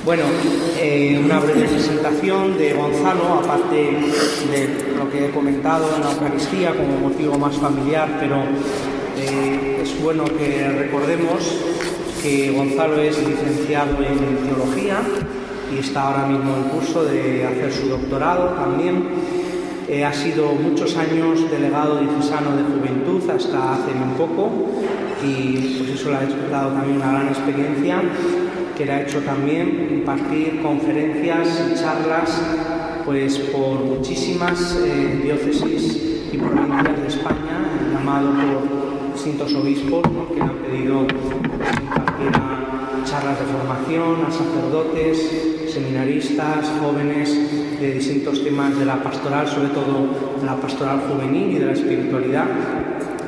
Bueno, una breve presentación de Gonzalo, aparte de lo que he comentado en la Eucaristía como motivo más familiar, pero es bueno que recordemos que Gonzalo es licenciado en Teología y está ahora mismo en curso de hacer su doctorado también. Ha sido muchos años delegado diocesano de Juventud hasta hace muy poco y pues eso le ha dado también una gran experiencia que le ha hecho también impartir conferencias y charlas pues por muchísimas diócesis y provincias de España, llamado por distintos obispos, ¿no?, que le han pedido pues, impartir charlas de formación a sacerdotes, seminaristas, jóvenes de distintos temas de la pastoral, sobre todo de la pastoral juvenil y de la espiritualidad.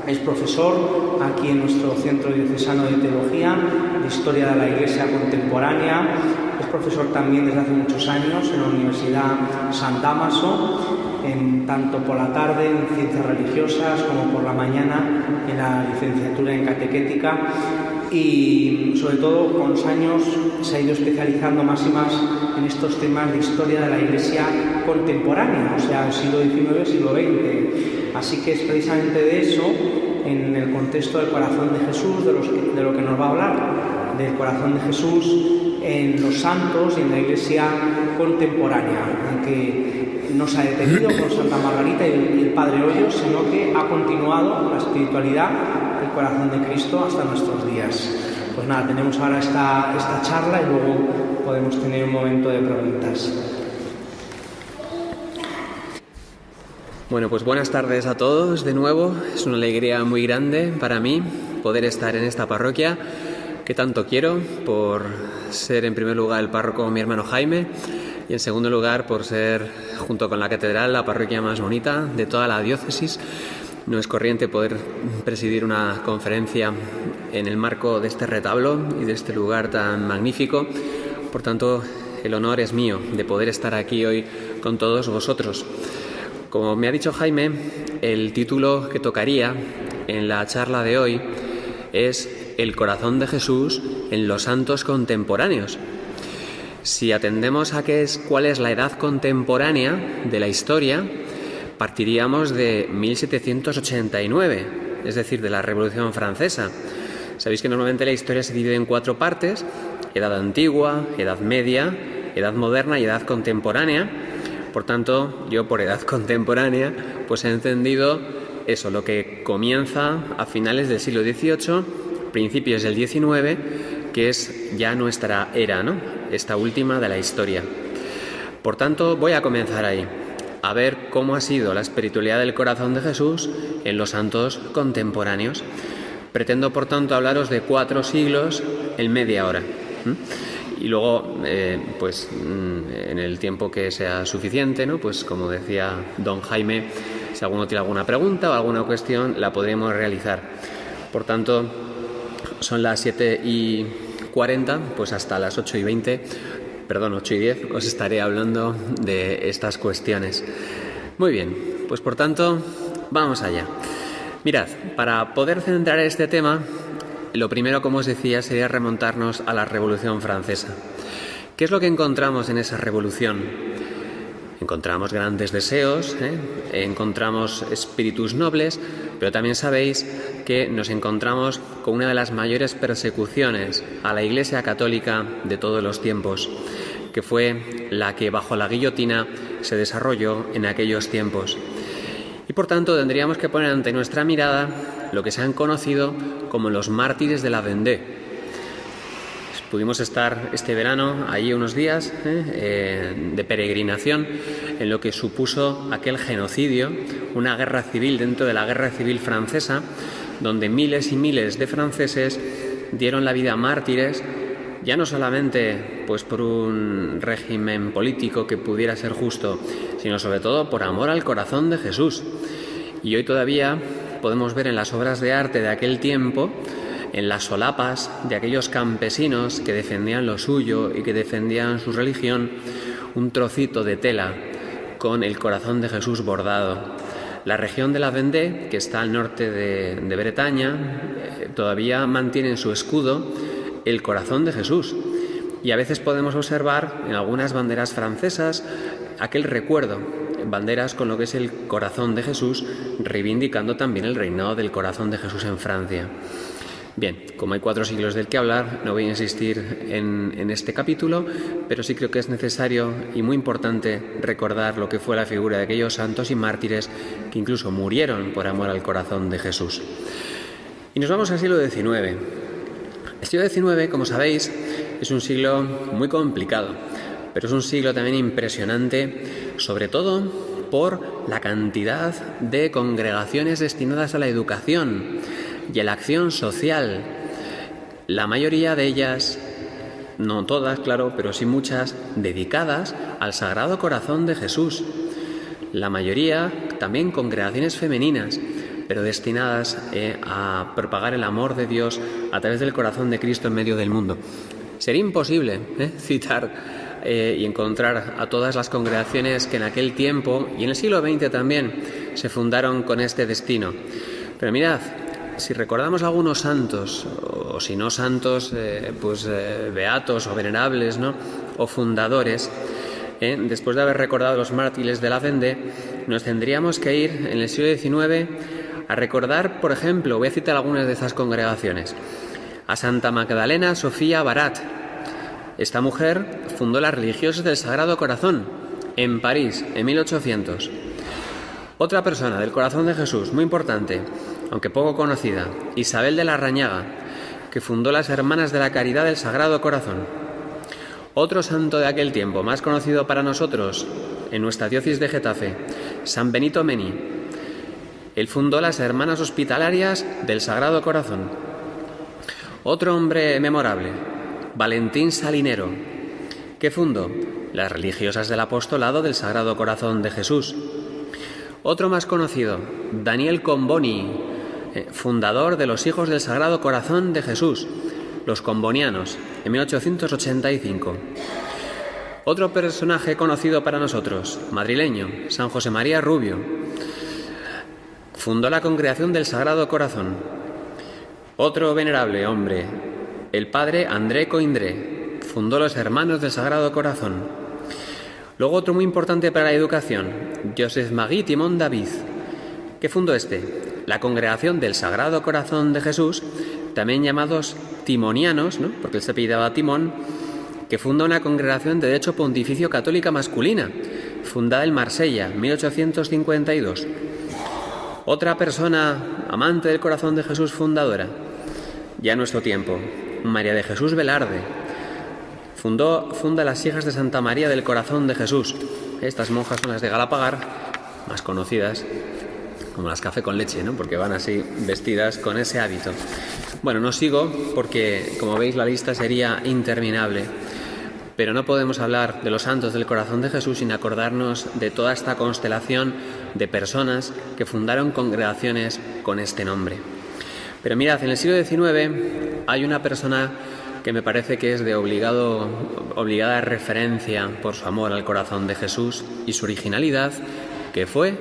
Es profesor aquí en nuestro Centro Diocesano de Teología, de Historia de la Iglesia Contemporánea. Es profesor también desde hace muchos años en la Universidad San Dámaso, tanto por la tarde en Ciencias Religiosas como por la mañana en la licenciatura en Catequética. Y sobre todo con los años se ha ido especializando más y más en estos temas de historia de la Iglesia contemporánea, o sea, el siglo XIX, siglo XX. Así que es precisamente de eso, en el contexto del corazón de Jesús, de lo que nos va a hablar, del corazón de Jesús en los santos y en la Iglesia contemporánea, que no se ha detenido con Santa Margarita y el Padre Hoyos, sino que ha continuado la espiritualidad del corazón de Cristo hasta nuestros días. Pues nada, tenemos ahora esta charla y luego podemos tener un momento de preguntas. Bueno, pues buenas tardes a todos de nuevo. Es una alegría muy grande para mí poder estar en esta parroquia que tanto quiero, por ser en primer lugar el párroco mi hermano Jaime y en segundo lugar por ser, junto con la catedral, la parroquia más bonita de toda la diócesis. No es corriente poder presidir una conferencia en el marco de este retablo y de este lugar tan magnífico. Por tanto, el honor es mío de poder estar aquí hoy con todos vosotros. Como me ha dicho Jaime, el título que tocaría en la charla de hoy es El corazón de Jesús en los santos contemporáneos. Si atendemos a cuál es la edad contemporánea de la historia, partiríamos de 1789, es decir, de la Revolución Francesa. Sabéis que normalmente la historia se divide en 4 partes: edad antigua, edad media, edad moderna y edad contemporánea. Por tanto, yo por edad contemporánea pues he entendido eso, lo que comienza a finales del siglo XVIII, principios del XIX, que es ya nuestra era, ¿no?, esta última de la historia. Por tanto, voy a comenzar ahí, a ver cómo ha sido la espiritualidad del corazón de Jesús en los santos contemporáneos. Pretendo, por tanto, hablaros de 4 siglos en media hora. Y luego, pues en el tiempo que sea suficiente, ¿no?, pues como decía don Jaime, si alguno tiene alguna pregunta o alguna cuestión, la podremos realizar. Por tanto, son las 7:40, pues hasta las 8:10, os estaré hablando de estas cuestiones. Muy bien, pues por tanto, vamos allá. Mirad, para poder centrar este tema, lo primero, como os decía, sería remontarnos a la Revolución Francesa. ¿Qué es lo que encontramos en esa revolución? Encontramos grandes deseos, encontramos espíritus nobles, pero también sabéis que nos encontramos con una de las mayores persecuciones a la Iglesia Católica de todos los tiempos, que fue la que bajo la guillotina se desarrolló en aquellos tiempos. Y por tanto tendríamos que poner ante nuestra mirada lo que se han conocido como los mártires de la Vendée. Pudimos estar este verano allí unos días de peregrinación en lo que supuso aquel genocidio, una guerra civil dentro de la guerra civil francesa, donde miles y miles de franceses dieron la vida mártires, ya no solamente pues por un régimen político que pudiera ser justo, sino sobre todo por amor al corazón de Jesús. Y hoy todavía podemos ver en las obras de arte de aquel tiempo, en las solapas de aquellos campesinos que defendían lo suyo y que defendían su religión, un trocito de tela con el corazón de Jesús bordado. La región de la Vendée, que está al norte de Bretaña, todavía mantiene en su escudo el corazón de Jesús. Y a veces podemos observar en algunas banderas francesas aquel recuerdo, banderas con lo que es el corazón de Jesús, reivindicando también el reinado del corazón de Jesús en Francia. Bien, como hay 4 siglos del que hablar, no voy a insistir en este capítulo, pero sí creo que es necesario y muy importante recordar lo que fue la figura de aquellos santos y mártires que incluso murieron por amor al corazón de Jesús. Y nos vamos al siglo XIX. El siglo XIX, como sabéis, es un siglo muy complicado, pero es un siglo también impresionante, sobre todo por la cantidad de congregaciones destinadas a la educación y a la acción social. La mayoría de ellas, no todas, claro, pero sí muchas, dedicadas al Sagrado Corazón de Jesús. La mayoría también congregaciones femeninas, pero destinadas a propagar el amor de Dios a través del corazón de Cristo en medio del mundo. Sería imposible citar y encontrar a todas las congregaciones que en aquel tiempo y en el siglo XX también se fundaron con este destino. Pero mirad, si recordamos algunos santos, o si no santos, beatos o venerables, ¿no?, o fundadores, después de haber recordado los mártires de la Vendée, nos tendríamos que ir en el siglo XIX a recordar, por ejemplo, voy a citar algunas de estas congregaciones, a Santa Magdalena Sofía Barat. Esta mujer fundó las Religiosas del Sagrado Corazón en París en 1800. Otra persona del Corazón de Jesús, muy importante, aunque poco conocida, Isabel de Larrañaga, que fundó las Hermanas de la Caridad del Sagrado Corazón. Otro santo de aquel tiempo, más conocido para nosotros en nuestra diócesis de Getafe, San Benito Mení. Él fundó las Hermanas Hospitalarias del Sagrado Corazón. Otro hombre memorable, Valentín Salinero, que fundó las Religiosas del Apostolado del Sagrado Corazón de Jesús. Otro más conocido, Daniel Comboni, fundador de los Hijos del Sagrado Corazón de Jesús, los combonianos, en 1885. Otro personaje conocido para nosotros, madrileño, San José María Rubio, fundó la Congregación del Sagrado Corazón. Otro venerable hombre, el padre André Coindré, fundó los Hermanos del Sagrado Corazón. Luego otro muy importante para la educación, Joseph-Marie Timon David, que fundó la Congregación del Sagrado Corazón de Jesús, también llamados timonianos, ¿no?, porque él se apellidaba Timón, que funda una congregación de derecho pontificio católica masculina, fundada en Marsella, 1852. Otra persona amante del corazón de Jesús fundadora, ya en nuestro tiempo, María de Jesús Velarde, funda las Hijas de Santa María del Corazón de Jesús. Estas monjas son las de Galapagar, más conocidas como las café con leche, ¿no?, porque van así vestidas con ese hábito. Bueno, no sigo porque, como veis, la lista sería interminable. Pero no podemos hablar de los santos del corazón de Jesús sin acordarnos de toda esta constelación de personas que fundaron congregaciones con este nombre. Pero mirad, en el siglo XIX hay una persona que me parece que es de obligada referencia por su amor al corazón de Jesús y su originalidad, que fue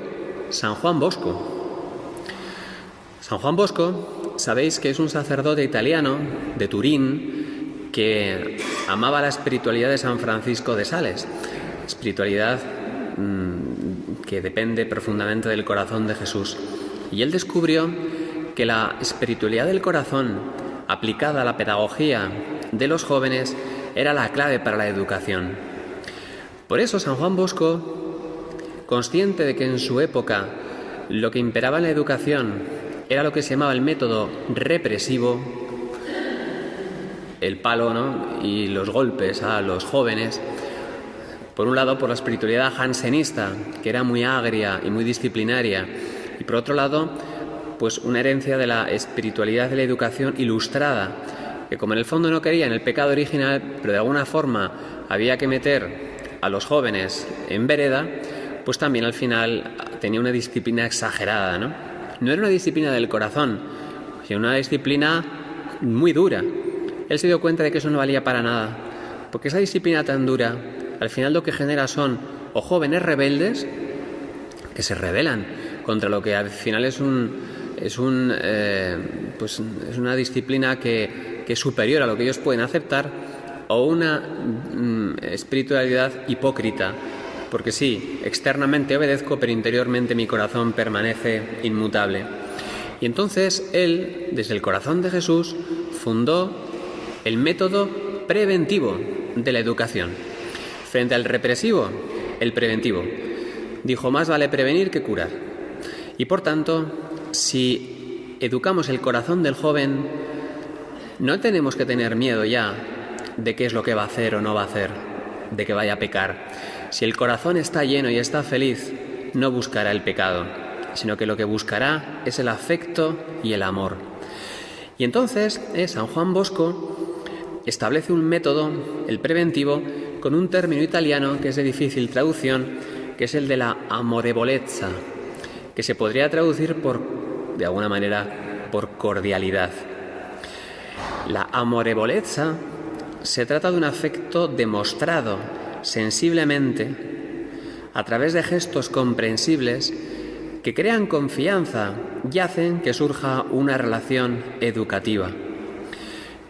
San Juan Bosco. San Juan Bosco, sabéis que es un sacerdote italiano de Turín que amaba la espiritualidad de San Francisco de Sales, espiritualidad que depende profundamente del corazón de Jesús. Y él descubrió que la espiritualidad del corazón, aplicada a la pedagogía de los jóvenes, era la clave para la educación. Por eso San Juan Bosco, consciente de que en su época lo que imperaba en la educación era lo que se llamaba el método represivo, el palo, ¿no?, y los golpes a los jóvenes, por un lado por la espiritualidad jansenista, que era muy agria y muy disciplinaria, y por otro lado, pues una herencia de la espiritualidad de la educación ilustrada, que como en el fondo no querían el pecado original, pero de alguna forma había que meter a los jóvenes en vereda, pues también al final tenía una disciplina exagerada, ¿no? No era una disciplina del corazón, sino una disciplina muy dura. Él se dio cuenta de que eso no valía para nada, porque esa disciplina tan dura, al final lo que genera son o jóvenes rebeldes que se rebelan contra lo que al final es una disciplina que es superior a lo que ellos pueden aceptar, o una espiritualidad hipócrita, porque sí, externamente obedezco, pero interiormente mi corazón permanece inmutable. Y entonces él, desde el corazón de Jesús, fundó el método preventivo de la educación. Frente al represivo, el preventivo. Dijo, más vale prevenir que curar. Y por tanto, si educamos el corazón del joven, no tenemos que tener miedo ya de qué es lo que va a hacer o no va a hacer, de que vaya a pecar. Si el corazón está lleno y está feliz, no buscará el pecado, sino que lo que buscará es el afecto y el amor. Y entonces San Juan Bosco establece un método, el preventivo, con un término italiano que es de difícil traducción, que es el de la amorevolezza, que se podría traducir de alguna manera, por cordialidad. La amorevolezza se trata de un afecto demostrado sensiblemente a través de gestos comprensibles que crean confianza y hacen que surja una relación educativa.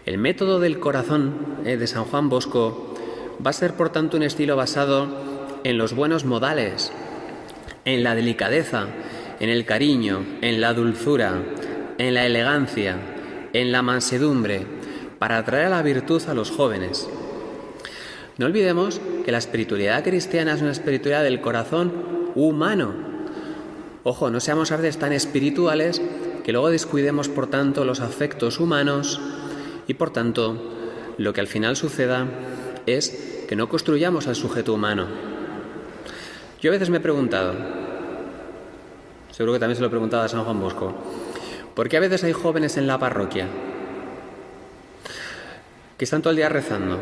El método del corazón de San Juan Bosco va a ser, por tanto, un estilo basado en los buenos modales, en la delicadeza, en el cariño, en la dulzura, en la elegancia, en la mansedumbre, para atraer a la virtud a los jóvenes. No olvidemos que la espiritualidad cristiana es una espiritualidad del corazón humano. Ojo, no seamos a veces tan espirituales que luego descuidemos, por tanto, los afectos humanos y, por tanto, lo que al final suceda es que no construyamos al sujeto humano. Yo a veces me he preguntado, seguro que también se lo he preguntado a San Juan Bosco, ¿por qué a veces hay jóvenes en la parroquia que están todo el día rezando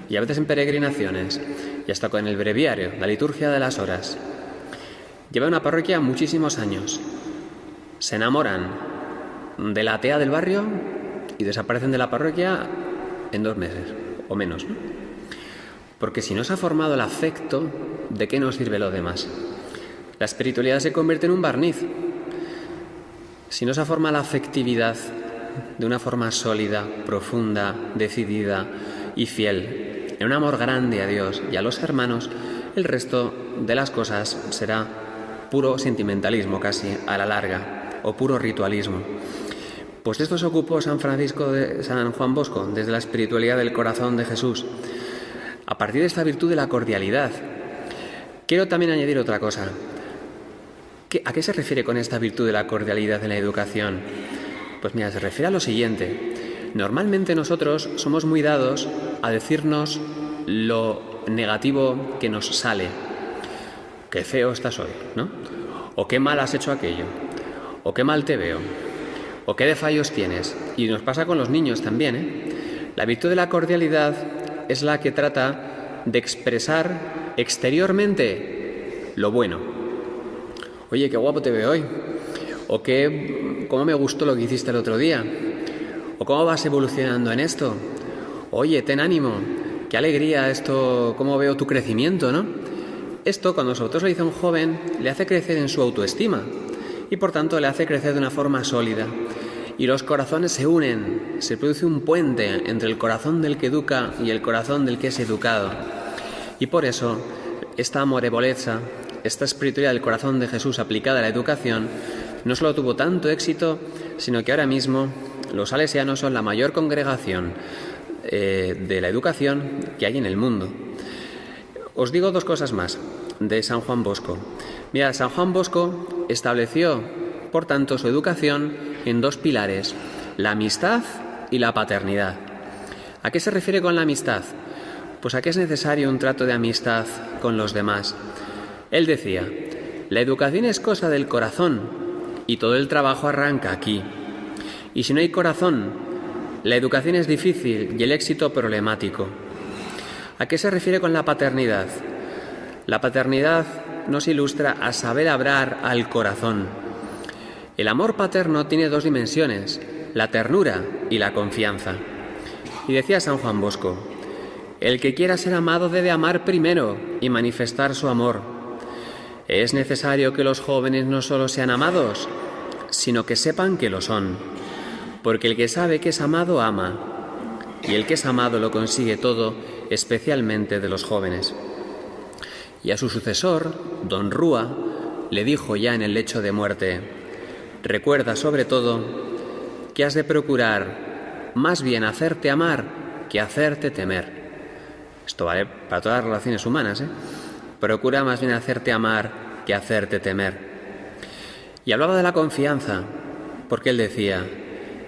y a veces en peregrinaciones y hasta con el breviario, la liturgia de las horas? Llevan una parroquia muchísimos años, se enamoran de la atea del barrio y desaparecen de la parroquia en 2 meses o menos, ¿no? Porque si no se ha formado el afecto, ¿de qué nos sirve lo demás? La espiritualidad se convierte en un barniz. Si no se forma la afectividad de una forma sólida, profunda, decidida y fiel, en un amor grande a Dios y a los hermanos, el resto de las cosas será puro sentimentalismo casi a la larga, o puro ritualismo. Pues de esto se ocupó San Juan Bosco, desde la espiritualidad del corazón de Jesús, a partir de esta virtud de la cordialidad. Quiero también añadir otra cosa. ¿A qué se refiere con esta virtud de la cordialidad en la educación? Pues mira, se refiere a lo siguiente. Normalmente nosotros somos muy dados a decirnos lo negativo que nos sale. Qué feo estás hoy, ¿no? O qué mal has hecho aquello. O qué mal te veo. O qué de fallos tienes. Y nos pasa con los niños también, ¿eh? La virtud de la cordialidad es la que trata de expresar exteriormente lo bueno. Oye, qué guapo te veo hoy. O cómo me gustó lo que hiciste el otro día. O cómo vas evolucionando en esto. Oye, ten ánimo. Qué alegría esto, cómo veo tu crecimiento, ¿no? Esto, cuando nosotros lo dice a un joven, le hace crecer en su autoestima y, por tanto, le hace crecer de una forma sólida. Y los corazones se unen, se produce un puente entre el corazón del que educa y el corazón del que es educado. Y por eso, esta amorevolezza, esta espiritualidad del corazón de Jesús aplicada a la educación, no solo tuvo tanto éxito, sino que ahora mismo los salesianos son la mayor congregación de la educación que hay en el mundo. Os digo 2 cosas más de San Juan Bosco. Mira, San Juan Bosco estableció, por tanto, su educación en 2 pilares, la amistad y la paternidad. ¿A qué se refiere con la amistad? Pues a que es necesario un trato de amistad con los demás. Él decía, la educación es cosa del corazón y todo el trabajo arranca aquí. Y si no hay corazón, la educación es difícil y el éxito problemático. ¿A qué se refiere con la paternidad? La paternidad nos ilustra a saber hablar al corazón. El amor paterno tiene 2 dimensiones, la ternura y la confianza. Y decía San Juan Bosco, el que quiera ser amado debe amar primero y manifestar su amor. Es necesario que los jóvenes no solo sean amados, sino que sepan que lo son. Porque el que sabe que es amado ama, y el que es amado lo consigue todo, especialmente de los jóvenes. Y a su sucesor, don Rúa, le dijo ya en el lecho de muerte: recuerda sobre todo que has de procurar más bien hacerte amar que hacerte temer. Esto vale para todas las relaciones humanas, ¿eh? Procura más bien hacerte amar que hacerte temer. Y hablaba de la confianza, porque él decía: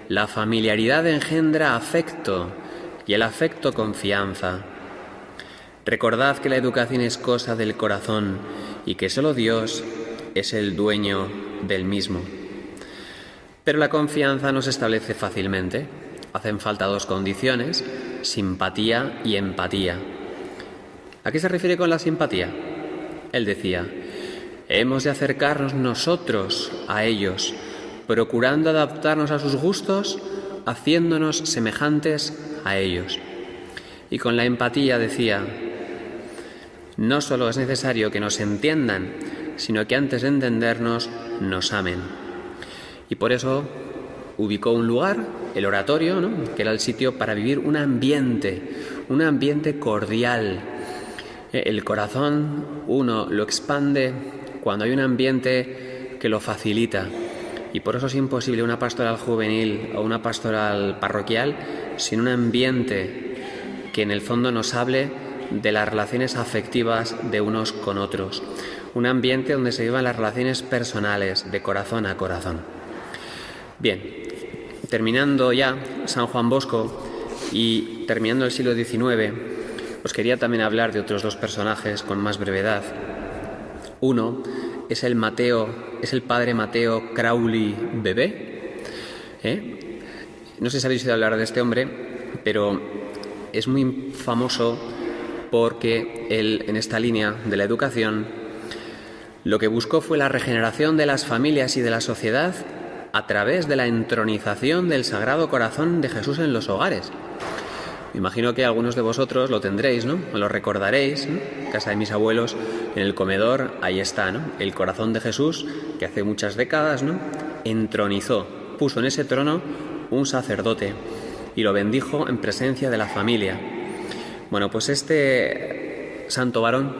la familiaridad engendra afecto y el afecto confianza. Recordad que la educación es cosa del corazón y que solo Dios es el dueño del mismo. Pero la confianza no se establece fácilmente. Hacen falta dos condiciones: simpatía y empatía. ¿A qué se refiere con la simpatía? Él decía: hemos de acercarnos nosotros a ellos, procurando adaptarnos a sus gustos, haciéndonos semejantes a ellos. Y con la empatía decía: no solo es necesario que nos entiendan, sino que antes de entendernos, nos amen. Y por eso ubicó un lugar, el oratorio, ¿no?, que era el sitio para vivir un ambiente cordial. El corazón uno lo expande cuando hay un ambiente que lo facilita. Y por eso es imposible una pastoral juvenil o una pastoral parroquial sin un ambiente que en el fondo nos hable de las relaciones afectivas de unos con otros. Un ambiente donde se vivan las relaciones personales, de corazón a corazón. Bien, terminando ya San Juan Bosco y terminando el siglo XIX, os quería también hablar de otros dos personajes con más brevedad. Uno es el padre Mateo Crowley Bebé. No sé si habéis oído hablar de este hombre, pero es muy famoso porque él, en esta línea de la educación, lo que buscó fue la regeneración de las familias y de la sociedad a través de la entronización del Sagrado Corazón de Jesús en los hogares. Me imagino que algunos de vosotros lo tendréis, ¿no? Lo recordaréis, ¿no? En casa de mis abuelos, en el comedor, ahí está, ¿no?, el corazón de Jesús, que hace muchas décadas, ¿no?, entronizó, puso en ese trono un sacerdote y lo bendijo en presencia de la familia. Bueno, pues este santo varón,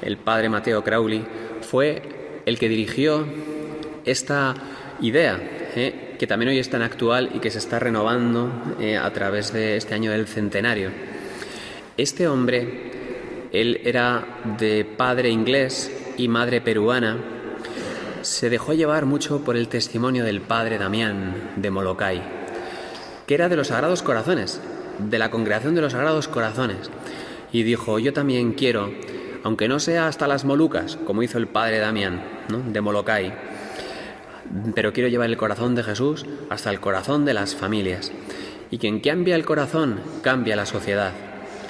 el padre Mateo Crowley, fue el que dirigió esta idea, que también hoy es tan actual y que se está renovando a través de este año del centenario. Este hombre, él era de padre inglés y madre peruana. Se dejó llevar mucho por el testimonio del padre Damián de Molokai, que era de los Sagrados Corazones, de la congregación de los Sagrados Corazones, y dijo: yo también quiero, aunque no sea hasta las Molucas, como hizo el padre Damián, ¿no?, de Molokai, pero quiero llevar el corazón de Jesús hasta el corazón de las familias. Y quien cambia el corazón, cambia la sociedad.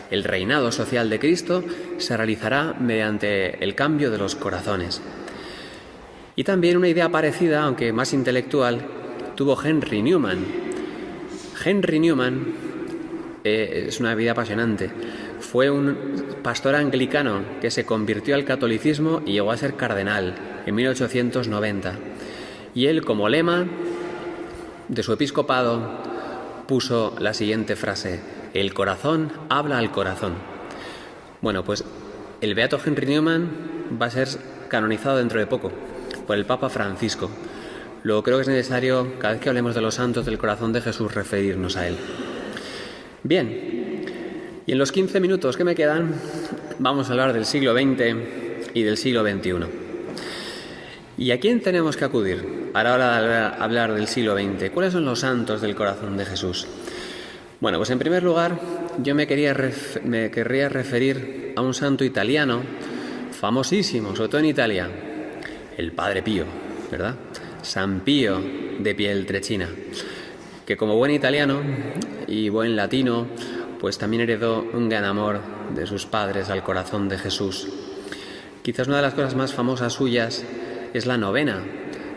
El reinado social de Cristo se realizará mediante el cambio de los corazones. Y también una idea parecida, aunque más intelectual, tuvo Henry Newman. Henry Newman es una vida apasionante. Fue un pastor anglicano que se convirtió al catolicismo y llegó a ser cardenal en 1890. Y él, como lema de su episcopado, puso la siguiente frase: el corazón habla al corazón. Bueno, pues el beato Henry Newman va a ser canonizado dentro de poco por el Papa Francisco. Luego creo que es necesario, cada vez que hablemos de los santos del corazón de Jesús, referirnos a él. Bien, y en los 15 minutos que me quedan vamos a hablar del siglo XX y del siglo XXI. ¿Y a quién tenemos que acudir a la hora de hablar del siglo XX? ¿Cuáles son los santos del corazón de Jesús? Bueno, pues en primer lugar yo me querría referir a un santo italiano famosísimo, sobre todo en Italia, el Padre Pío, ¿verdad? San Pío de Pietrelcina, que como buen italiano y buen latino, pues también heredó un gran amor de sus padres al corazón de Jesús. Quizás una de las cosas más famosas suyas es la novena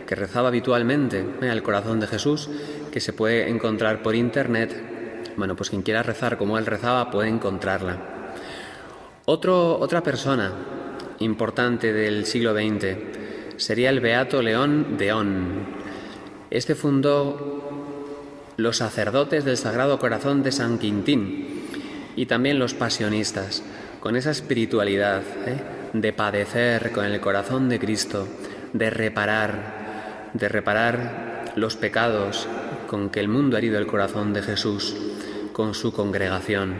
que rezaba habitualmente al corazón de Jesús, que se puede encontrar por internet. Bueno, pues quien quiera rezar como él rezaba puede encontrarla. Otra persona importante del siglo XX sería el beato León de On. Este fundó los sacerdotes del Sagrado Corazón de San Quintín y también los pasionistas, con esa espiritualidad de padecer con el corazón de Cristo, de reparar los pecados con que el mundo ha herido el corazón de Jesús, con su congregación.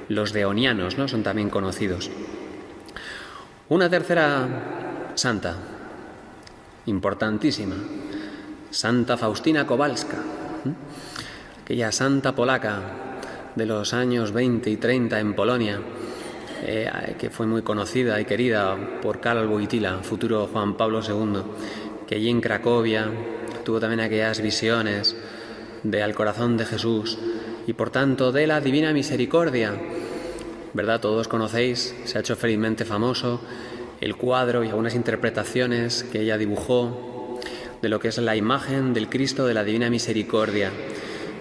Los deonianos, ¿no?, son también conocidos. Una tercera santa, importantísima, Santa Faustina Kowalska, aquella santa polaca de los años 20 y 30 en Polonia, que fue muy conocida y querida por Karol Wojtyła, futuro Juan Pablo II, que allí en Cracovia tuvo también aquellas visiones del corazón de Jesús y por tanto de la Divina Misericordia, ¿verdad? Todos conocéis, se ha hecho felizmente famoso el cuadro y algunas interpretaciones que ella dibujó de lo que es la imagen del Cristo de la Divina Misericordia,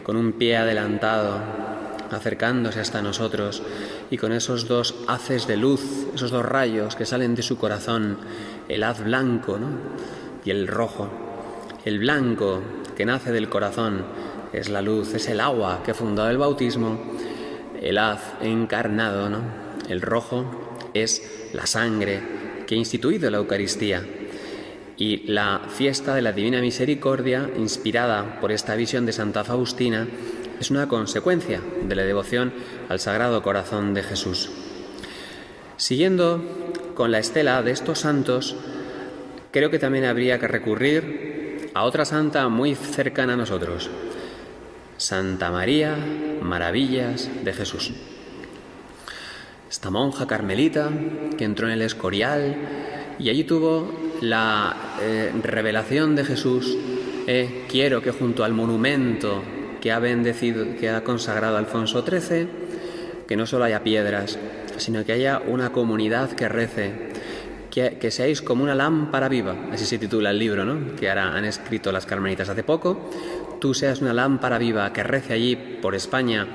con un pie adelantado, acercándose hasta nosotros y con esos dos haces de luz, esos dos rayos que salen de su corazón, el haz blanco, ¿no?, y el rojo. El blanco, que nace del corazón, es la luz, es el agua que ha fundado el bautismo, el haz encarnado, ¿no?, el rojo es la sangre que ha instituido la Eucaristía. Y la fiesta de la Divina Misericordia, inspirada por esta visión de Santa Faustina, es una consecuencia de la devoción al Sagrado Corazón de Jesús. Siguiendo con la estela de estos santos, creo que también habría que recurrir a otra santa muy cercana a nosotros, Santa María Maravillas de Jesús. Esta monja carmelita que entró en el Escorial y allí tuvo la revelación de Jesús. Quiero que junto al monumento que ha bendecido, que ha consagrado Alfonso XIII, que no solo haya piedras, sino que haya una comunidad que rece, que seáis como una lámpara viva, así se titula el libro, ¿no?, que ahora han escrito las carmelitas hace poco. Tú seas una lámpara viva que rece allí por España,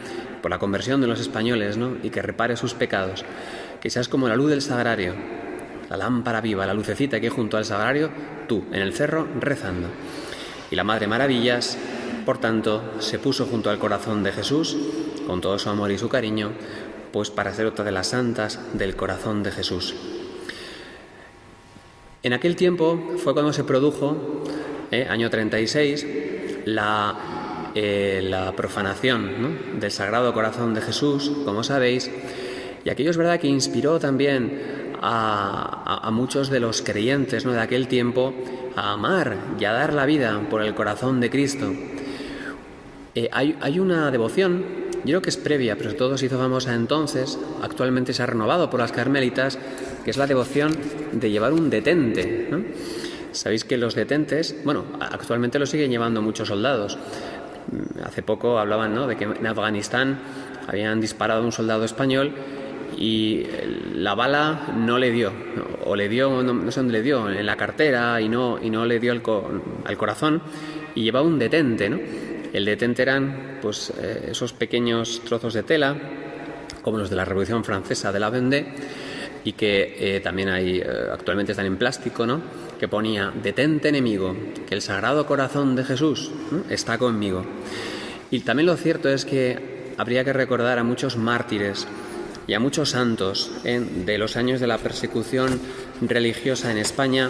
por la conversión de los españoles, ¿no?, y que repare sus pecados. Que seas como la luz del sagrario, la lámpara viva, la lucecita que hay junto al sagrario, tú, en el cerro, rezando. Y la Madre Maravillas, por tanto, se puso junto al corazón de Jesús, con todo su amor y su cariño, pues para ser otra de las santas del corazón de Jesús. En aquel tiempo fue cuando se produjo, año 36, la profanación, ¿no?, del Sagrado Corazón de Jesús, como sabéis, y aquello es verdad que inspiró también a muchos de los creyentes, ¿no?, de aquel tiempo a amar y a dar la vida por el corazón de Cristo. Hay una devoción, yo creo que es previa, pero sobre todo se hizo famosa entonces, actualmente se ha renovado por las carmelitas, que es la devoción de llevar un detente, ¿no? Sabéis que los detentes, bueno, actualmente lo siguen llevando muchos soldados. Hace poco hablaban, ¿no?, de que en Afganistán habían disparado a un soldado español y la bala no le dio, o le dio, no sé dónde le dio, en la cartera y no le dio al corazón, y llevaba un detente, ¿no? El detente eran pues esos pequeños trozos de tela, como los de la Revolución Francesa de la Vendée, y que también hay, actualmente están en plástico, ¿no?, que ponía: detente enemigo, que el Sagrado Corazón de Jesús, ¿no?, está conmigo. Y también lo cierto es que habría que recordar a muchos mártires y a muchos santos de los años de la persecución religiosa en España,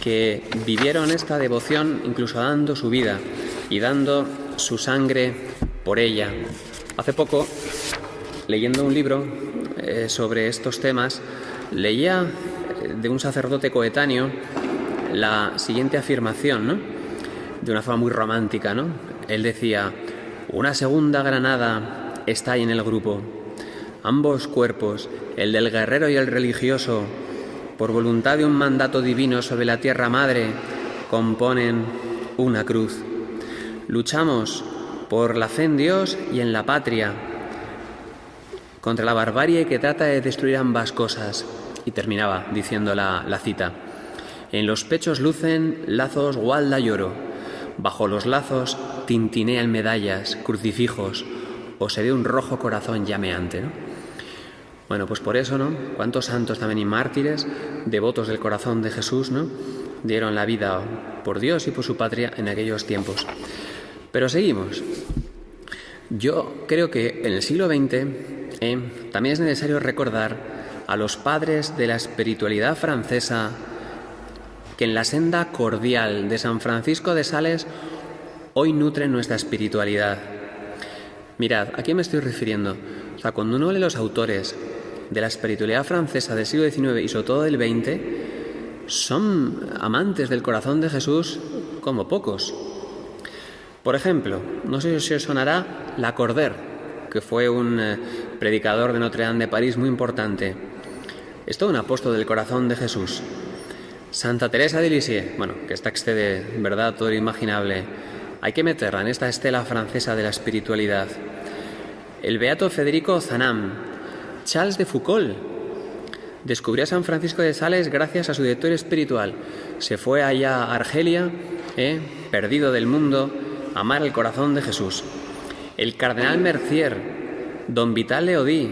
que vivieron esta devoción incluso dando su vida y dando su sangre por ella. Hace poco, leyendo un libro sobre estos temas, leía de un sacerdote coetáneo la siguiente afirmación, ¿no?, de una forma muy romántica, ¿no? Él decía: una segunda granada está ahí en el grupo. Ambos cuerpos, el del guerrero y el religioso, por voluntad de un mandato divino sobre la tierra madre, componen una cruz. Luchamos por la fe en Dios y en la patria, contra la barbarie que trata de destruir ambas cosas. Y terminaba diciendo la cita: en los pechos lucen lazos gualda y oro, bajo los lazos tintinean medallas, crucifijos, o se ve un rojo corazón llameante, ¿no? Bueno, pues por eso, ¿no?, cuántos santos también y mártires, devotos del corazón de Jesús, ¿no?, dieron la vida por Dios y por su patria en aquellos tiempos. Pero seguimos. Yo creo que en el siglo XX también es necesario recordar a los padres de la espiritualidad francesa que en la senda cordial de San Francisco de Sales hoy nutren nuestra espiritualidad. Mirad, ¿a quién me estoy refiriendo? O sea, cuando uno lee los autores de la espiritualidad francesa del siglo XIX y sobre todo del XX, son amantes del corazón de Jesús como pocos. Por ejemplo, no sé si os sonará Lacordaire, que fue un predicador de Notre Dame de París muy importante. Es todo un apóstol del corazón de Jesús. Santa Teresa de Lisieux, bueno, que esta excede, ¿verdad?, todo lo imaginable. Hay que meterla en esta estela francesa de la espiritualidad. El beato Federico Zanam, Charles de Foucauld, descubrió a San Francisco de Sales gracias a su director espiritual. Se fue allá a Argelia, perdido del mundo, a amar el corazón de Jesús. El cardenal Mercier, don Vital Leodí,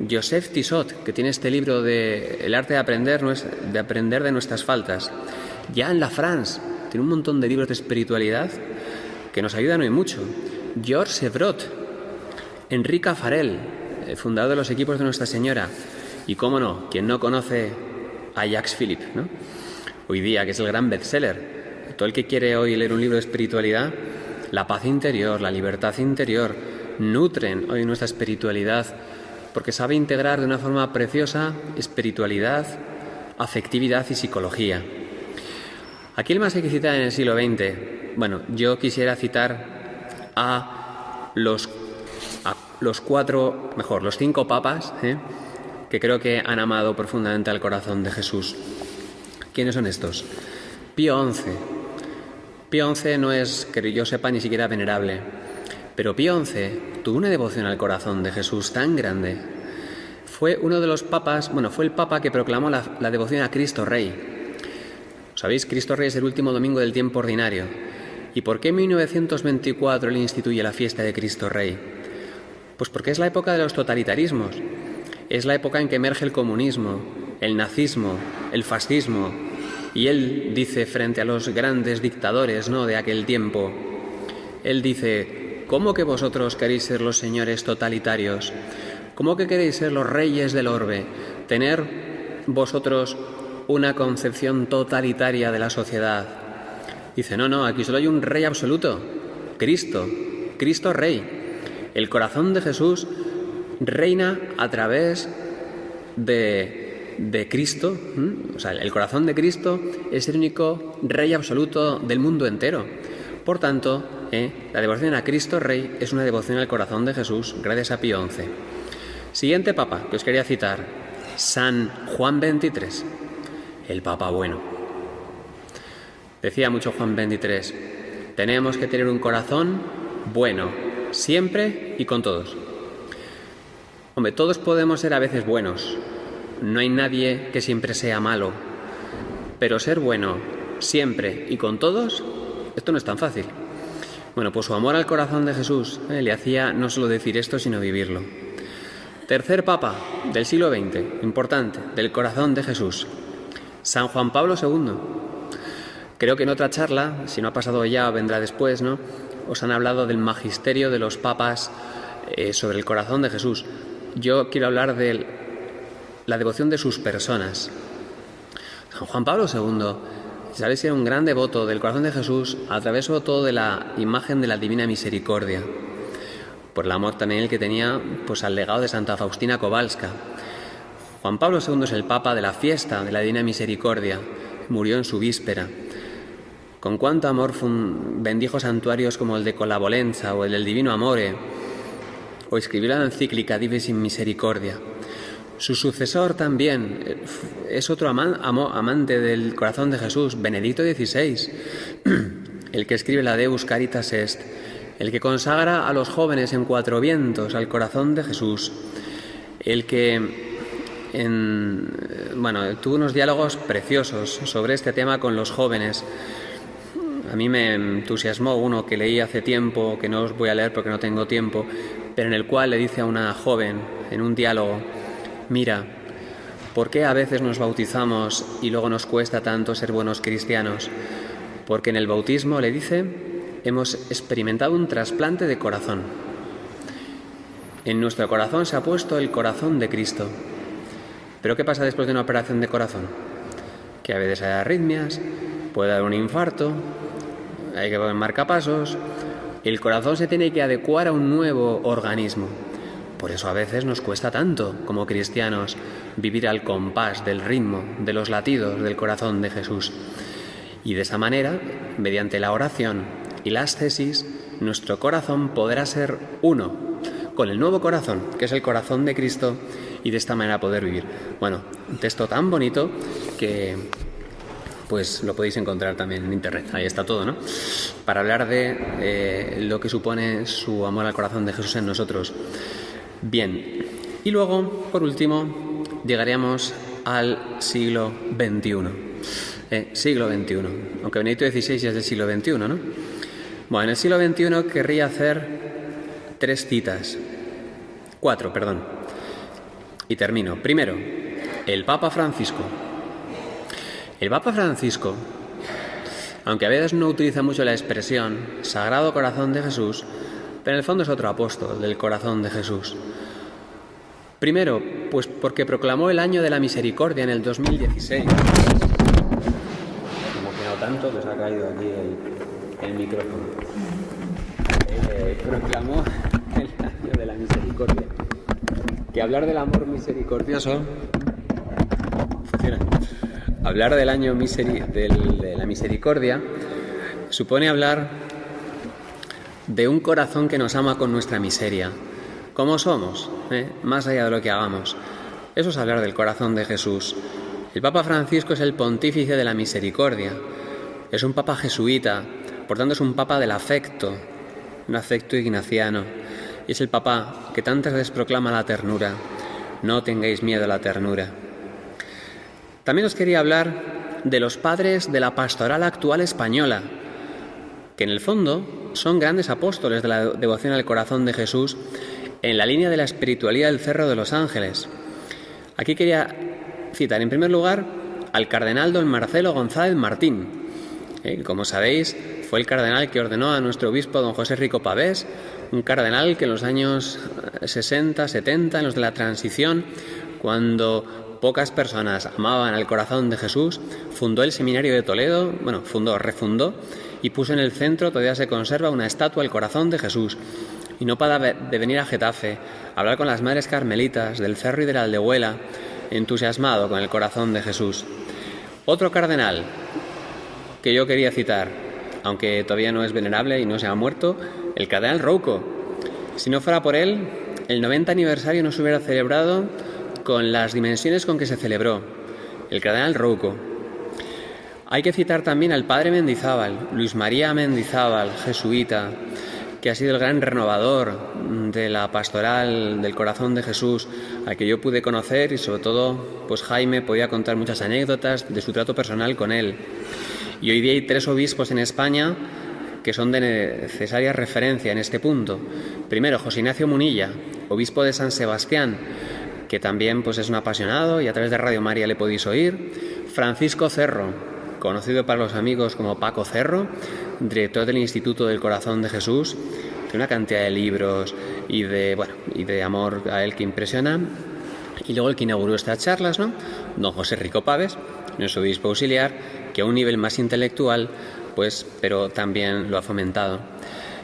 Joseph Tissot, que tiene este libro de El arte de aprender de nuestras faltas. Jean Lafrance tiene un montón de libros de espiritualidad que nos ayudan hoy mucho. Georges Sevrot, Enrique Farel, fundador de los equipos de Nuestra Señora. Y cómo no, quien no conoce a Jacques Philippe, ¿no? Hoy día, que es el gran bestseller. Todo el que quiere hoy leer un libro de espiritualidad, la paz interior, la libertad interior, nutren hoy nuestra espiritualidad, porque sabe integrar de una forma preciosa espiritualidad, afectividad y psicología. ¿A quién más hay que citar en el siglo XX? Bueno, yo quisiera citar a los 5 papas, que creo que han amado profundamente al corazón de Jesús. ¿Quiénes son estos? Pío XI. Pío XI no es, que yo sepa, ni siquiera venerable, pero Pío XI tuvo una devoción al corazón de Jesús tan grande. Fue uno de los papas, fue el papa que proclamó la devoción a Cristo Rey. ¿Sabéis? Cristo Rey es el último domingo del tiempo ordinario. ¿Y por qué en 1924 él instituye la fiesta de Cristo Rey? Pues porque es la época de los totalitarismos. Es la época en que emerge el comunismo, el nazismo, el fascismo. Y él dice frente a los grandes dictadores, ¿no?, de aquel tiempo, él dice: ¿cómo que vosotros queréis ser los señores totalitarios? ¿Cómo que queréis ser los reyes del orbe? ¿Tener vosotros una concepción totalitaria de la sociedad? Dice: no, aquí solo hay un rey absoluto, Cristo Rey. El corazón de Jesús reina a través de Cristo. O sea, el corazón de Cristo es el único rey absoluto del mundo entero. Por tanto, la devoción a Cristo Rey es una devoción al corazón de Jesús, gracias a Pío XI. Siguiente papa que os quería citar, San Juan XXIII, el papa bueno. Decía mucho Juan XXIII: tenemos que tener un corazón bueno, siempre y con todos. Hombre, todos podemos ser a veces buenos, no hay nadie que siempre sea malo, pero ser bueno siempre y con todos, esto no es tan fácil. Bueno, pues su amor al corazón de Jesús le hacía no solo decir esto, sino vivirlo. Tercer papa del siglo XX, importante, del corazón de Jesús, San Juan Pablo II. Creo que en otra charla, si no ha pasado ya o vendrá después, ¿no?, os han hablado del magisterio de los papas sobre el corazón de Jesús. Yo quiero hablar de la devoción de sus personas. San Juan Pablo II, sabéis, era un gran devoto del corazón de Jesús a través sobre todo de la imagen de la Divina Misericordia, por el amor también el que tenía pues al legado de Santa Faustina Kowalska. Juan Pablo II es el papa de la fiesta de la Divina Misericordia, murió en su víspera. Con cuánto amor bendijo santuarios como el de Collabolenza o el del Divino Amore, o escribió la encíclica Dives in Misericordia. Su sucesor también es otro amante del corazón de Jesús, Benedicto XVI, el que escribe la Deus Caritas Est, el que consagra a los jóvenes en Cuatro Vientos al corazón de Jesús, el que tuvo unos diálogos preciosos sobre este tema con los jóvenes. A mí me entusiasmó uno que leí hace tiempo, que no os voy a leer porque no tengo tiempo, pero en el cual le dice a una joven, en un diálogo: mira, ¿por qué a veces nos bautizamos y luego nos cuesta tanto ser buenos cristianos? Porque en el bautismo, le dice, hemos experimentado un trasplante de corazón. En nuestro corazón se ha puesto el corazón de Cristo. ¿Pero qué pasa después de una operación de corazón? Que a veces hay arritmias, puede haber un infarto, hay que poner marcapasos. El corazón se tiene que adecuar a un nuevo organismo. Por eso a veces nos cuesta tanto, como cristianos, vivir al compás del ritmo, de los latidos del corazón de Jesús. Y de esa manera, mediante la oración y la ascesis, nuestro corazón podrá ser uno con el nuevo corazón, que es el corazón de Cristo, y de esta manera poder vivir. Bueno, un texto tan bonito que pues lo podéis encontrar también en internet, ahí está todo, ¿no? Para hablar de lo que supone su amor al corazón de Jesús en nosotros. Bien, y luego, por último, llegaríamos al siglo XXI. Siglo XXI, aunque Benedicto XVI ya es del siglo XXI, ¿no? Bueno, en el siglo XXI querría hacer cuatro, y termino. Primero, el Papa Francisco. El Papa Francisco, aunque a veces no utiliza mucho la expresión Sagrado Corazón de Jesús, pero en el fondo es otro apóstol del corazón de Jesús. Primero, pues porque proclamó el año de la misericordia en el 2016. Me he emocionado tanto que se ha caído aquí el micrófono. Proclamó el año de la misericordia. Que hablar del amor misericordioso funciona. Hablar del año de la misericordia supone hablar de un corazón que nos ama con nuestra miseria. ¿Cómo somos? Más allá de lo que hagamos. Eso es hablar del corazón de Jesús. El Papa Francisco es el pontífice de la misericordia. Es un papa jesuita, por tanto es un papa del afecto, un afecto ignaciano. Y es el papa que tantas veces proclama la ternura. No tengáis miedo a la ternura. También os quería hablar de los padres de la pastoral actual española, que en el fondo son grandes apóstoles de la devoción al corazón de Jesús en la línea de la espiritualidad del Cerro de los Ángeles. Aquí quería citar en primer lugar al cardenal don Marcelo González Martín. Como sabéis, fue el cardenal que ordenó a nuestro obispo don José Rico Pavés, un cardenal que en los años 60, 70, en los de la transición, cuando pocas personas amaban al corazón de Jesús, fundó el seminario de Toledo, refundó, y puso en el centro, todavía se conserva, una estatua al corazón de Jesús. Y no para de venir a Getafe, a hablar con las madres carmelitas del Cerro y de la Aldehuela, entusiasmado con el corazón de Jesús. Otro cardenal que yo quería citar, aunque todavía no es venerable y no se ha muerto, el cardenal Rouco. Si no fuera por él, el 90 aniversario no se hubiera celebrado con las dimensiones con que se celebró. El cardenal Rouco. Hay que citar también al padre Mendizábal, Luis María Mendizábal, jesuita, que ha sido el gran renovador de la pastoral del corazón de Jesús, al que yo pude conocer, y sobre todo, pues Jaime podía contar muchas anécdotas de su trato personal con él. Y hoy día hay 3 obispos en España que son de necesaria referencia en este punto. Primero, José Ignacio Munilla, obispo de San Sebastián, que también pues es un apasionado y a través de Radio María le podéis oír. Francisco Cerro, conocido para los amigos como Paco Cerro, director del Instituto del Corazón de Jesús, de una cantidad de libros y de amor a él que impresiona. Y luego el que inauguró estas charlas, ¿no? Don José Rico Pavés, nuestro obispo auxiliar, que a un nivel más intelectual, pero también lo ha fomentado.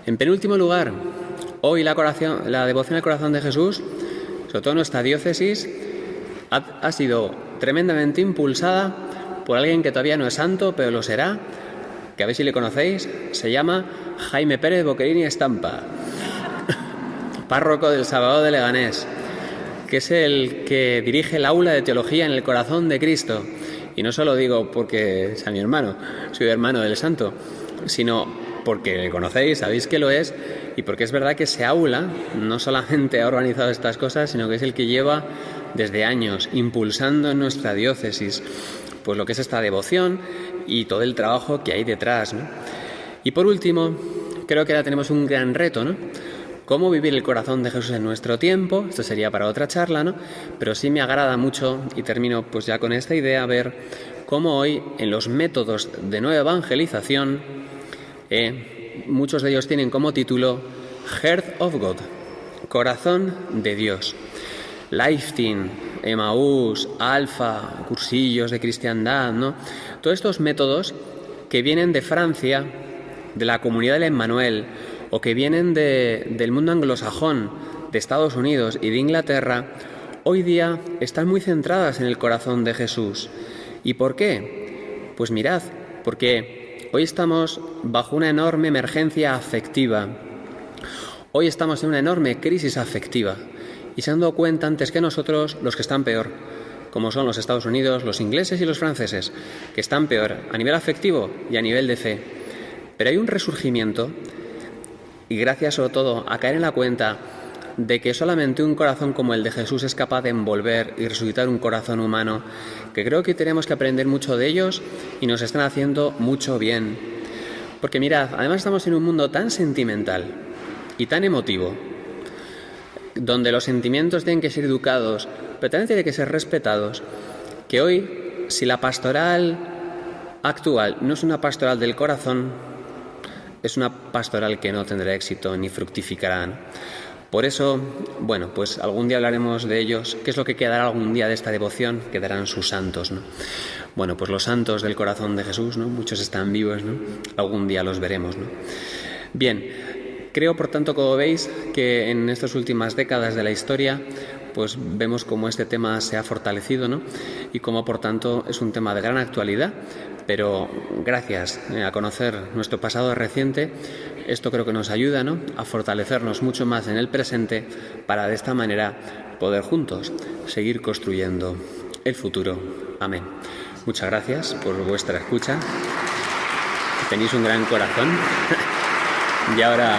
En penúltimo lugar, hoy la devoción al corazón de Jesús, sobre todo en nuestra diócesis, ha sido tremendamente impulsada por alguien que todavía no es santo, pero lo será, que a ver si le conocéis, se llama Jaime Pérez Boquerini Estampa, párroco del Salvador de Leganés, que es el que dirige el aula de teología en el corazón de Cristo. Y no solo digo porque sea mi hermano, soy hermano del santo, sino porque le conocéis, sabéis que lo es, y porque es verdad que ese aula no solamente ha organizado estas cosas, sino que es el que lleva desde años impulsando en nuestra diócesis pues lo que es esta devoción y todo el trabajo que hay detrás, ¿no? Y por último, creo que ahora tenemos un gran reto, ¿no? Cómo vivir el corazón de Jesús en nuestro tiempo. Esto sería para otra charla, ¿no? Pero sí me agrada mucho, y termino pues ya con esta idea, ver cómo hoy en los métodos de nueva evangelización muchos de ellos tienen como título Heart of God, Corazón de Dios. Lifetime, Emaús, Alfa, cursillos de cristiandad, ¿no? Todos estos métodos que vienen de Francia, de la comunidad del Emmanuel, o que vienen del mundo anglosajón, de Estados Unidos y de Inglaterra, hoy día están muy centradas en el corazón de Jesús. ¿Y por qué? Pues mirad, porque hoy estamos bajo una enorme emergencia afectiva. Hoy estamos en una enorme crisis afectiva. Y se han dado cuenta antes que nosotros los que están peor, como son los Estados Unidos, los ingleses y los franceses, que están peor a nivel afectivo y a nivel de fe. Pero hay un resurgimiento, y gracias sobre todo a caer en la cuenta de que solamente un corazón como el de Jesús es capaz de envolver y resucitar un corazón humano, que creo que tenemos que aprender mucho de ellos y nos están haciendo mucho bien. Porque mirad, además estamos en un mundo tan sentimental y tan emotivo, donde los sentimientos tienen que ser educados, pero también tienen que ser respetados, que hoy, si la pastoral actual no es una pastoral del corazón, es una pastoral que no tendrá éxito ni fructificará, ¿no? Por eso, bueno, pues algún día hablaremos de ellos. ¿Qué es lo que quedará algún día de esta devoción? Quedarán sus santos, ¿no? Bueno, pues los santos del corazón de Jesús, ¿no? Muchos están vivos, ¿no? Algún día los veremos, ¿no? Bien, creo, por tanto, como veis, que en estas últimas décadas de la historia, pues vemos cómo este tema se ha fortalecido, ¿no? Y cómo, por tanto, es un tema de gran actualidad, pero gracias a conocer nuestro pasado reciente, esto creo que nos ayuda, ¿no?, a fortalecernos mucho más en el presente para de esta manera poder juntos seguir construyendo el futuro. Amén. Muchas gracias por vuestra escucha. Tenéis un gran corazón. Y ahora,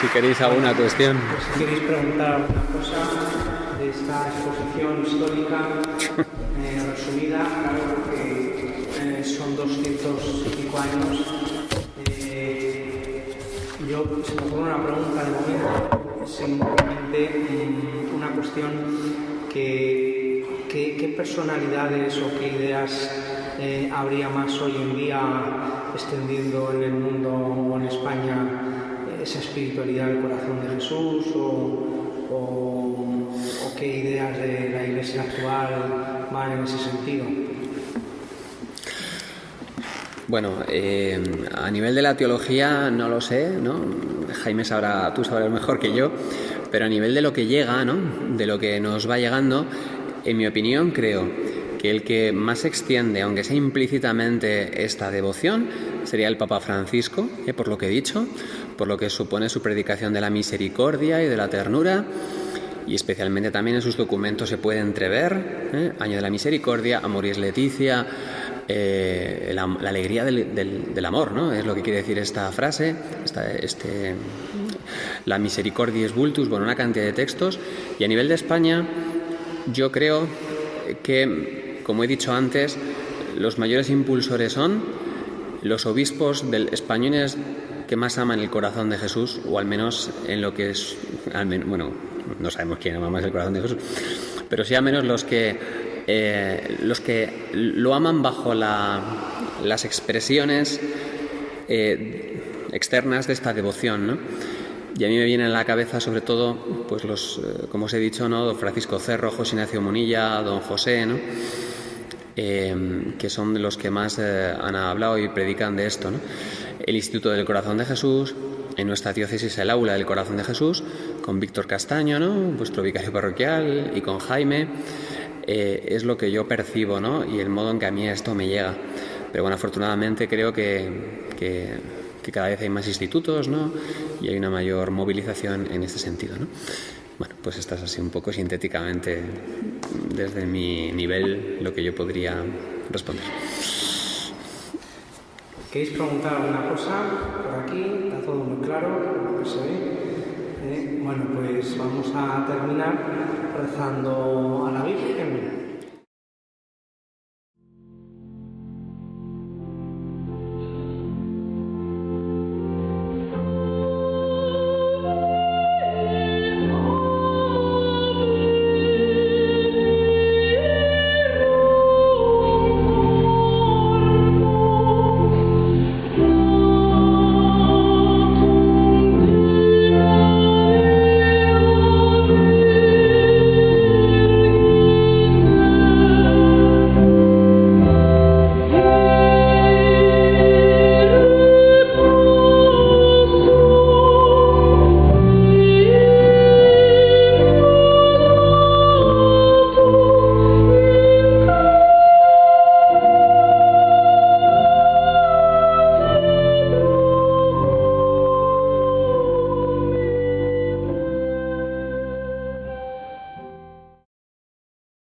si queréis alguna cuestión. Pues si queréis preguntar alguna cosa de esta exposición histórica resumida, claro que son 200 y pico años. Yo, se me ocurre una pregunta de momento, simplemente una cuestión ¿qué personalidades o qué ideas habría más hoy en día extendiendo en el mundo o en España esa espiritualidad del corazón de Jesús o qué ideas de la Iglesia actual van en ese sentido? Bueno, a nivel de la teología no lo sé, ¿no? Jaime tú sabrás mejor que yo, pero a nivel de lo que llega, ¿no?, de lo que nos va llegando, en mi opinión creo que el que más extiende, aunque sea implícitamente, esta devoción sería el Papa Francisco, por lo que he dicho, por lo que supone su predicación de la misericordia y de la ternura, y especialmente también en sus documentos se puede entrever Año de la Misericordia, Amoris Laetitia, la alegría del amor, ¿no? Es lo que quiere decir esta frase, la Misericordiae Vultus, bueno, una cantidad de textos. Y a nivel de España, yo creo que, como he dicho antes, los mayores impulsores son los obispos españoles que más aman el corazón de Jesús, o al menos en lo que es, bueno, no sabemos quién ama más el corazón de Jesús, pero sí al menos los que lo aman bajo las expresiones externas de esta devoción, ¿no? Y a mí me vienen a la cabeza sobre todo, pues como os he dicho, ¿no?, don Francisco Cerro, José Ignacio Munilla, don José, ¿no?, que son de los que más han hablado y predican de esto, ¿no? El Instituto del Corazón de Jesús, en nuestra diócesis el Aula del Corazón de Jesús, con Víctor Castaño, ¿no?, vuestro vicario parroquial, y con Jaime. Es lo que yo percibo, ¿no?, y el modo en que a mí esto me llega. Pero bueno, afortunadamente creo que cada vez hay más institutos, ¿no?, y hay una mayor movilización en este sentido, ¿no? Bueno, pues esta es así un poco sintéticamente, desde mi nivel, lo que yo podría responder. ¿Queréis preguntar alguna cosa por aquí? Está todo muy claro, lo que se ve. Bueno, pues vamos a terminar rezando a la Virgen.